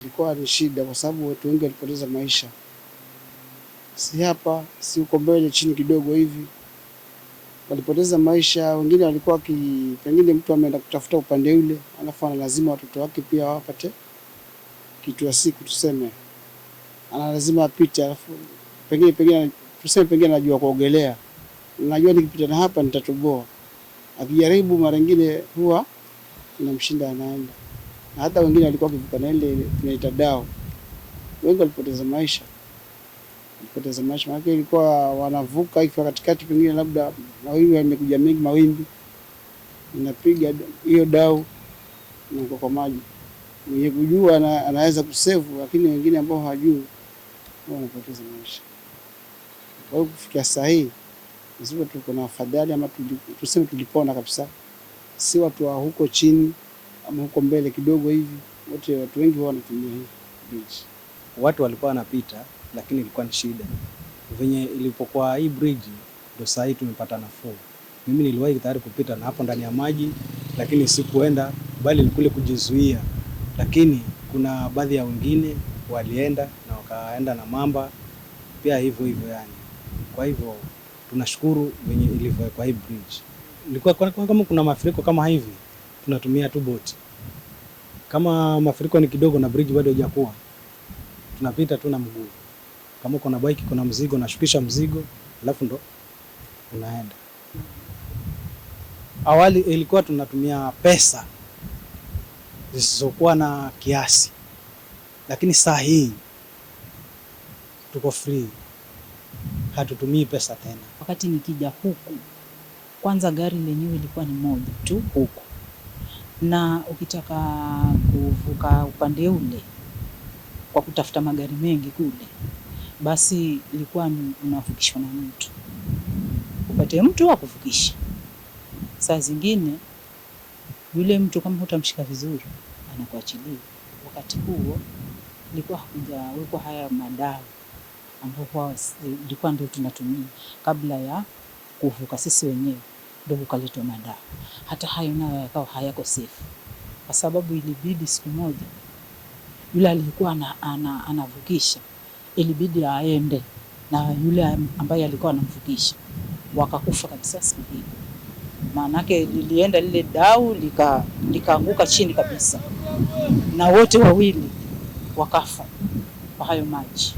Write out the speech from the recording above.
Ilikuwa ni shida kwa sababu watu wengi walipoteza maisha, si hapa si uko mbele, chini kidogo hivi walipoteza maisha. Wengine walikuwa pengine mtu ameenda kutafuta upande ule, alafu ana lazima watoto wake pia wapate kitu ya siku, tuseme ana lazima apite, alafu pengine tuseme pengine anajua kuogelea, najua nikipita na hapa nitatoboa. Akijaribu mara nyingine huwa inamshinda, anaenda. Na hata wengine walikuwa kivuka na ile tunaita dao, wengi walipoteza maisha. Maana ilikuwa wanavuka ikiwa katikati, pengine labda mawimbi yamekuja mengi, mawimbi inapiga hiyo dau na kwa maji. Mwenye kujua anaweza kusave, lakini wengine ambao hawajui wanapoteza maisha. Kwa hiyo kufikia saa hii sisi tuko na afadhali, ama tuseme tulipona kabisa, si watu wa huko chini ama huko mbele kidogo hivi, wote watu wengi wanatumia hii bridge. Watu walikuwa wanapita, lakini ilikuwa ni shida. Venye ilipokuwa hii bridge ndio saa hii tumepata nafuu. Mimi niliwahi tayari kupita na hapo ndani ya maji, lakini sikuenda, bali kule kujizuia. Lakini kuna baadhi ya wengine walienda na wakaenda na mamba pia hivyo yani. Kwa hivyo tunashukuru venye ilivyokuwa hii bridge. Ilikuwa kama kuna mafuriko kama hivi, tunatumia tu boti. Kama mafuriko ni kidogo na bridge bado haijakuwa, tunapita tu na mguu. Kama uko na bike, kuna mzigo, nashukisha mzigo, alafu ndo unaenda. Awali ilikuwa tunatumia pesa zisizokuwa na kiasi, lakini saa hii tuko free, hatutumii pesa tena. Wakati nikija huku, kwanza gari lenyewe ilikuwa ni moja tu huku, na ukitaka kuvuka upande ule kwa kutafuta magari mengi kule, basi ilikuwa unavukishwa na mtu, upate mtu wa kuvukisha. Saa zingine yule mtu kama hutamshika vizuri anakuachilia. Wakati huo ilikuwa hakujawekwa haya madawa ambapo ilikuwa ndio tunatumia kabla ya kuvuka sisi wenyewe, ndio ukaletwa madawa. Hata hayo nayo yakawa hayako safe, kwa sababu ilibidi siku moja yule alikuwa anavukisha ilibidi aende na yule ambaye alikuwa anamvukisha, wakakufa kabisa siku hiyo. Maanake lilienda lile dau likaanguka chini kabisa, na wote wawili wakafa kwa hayo maji.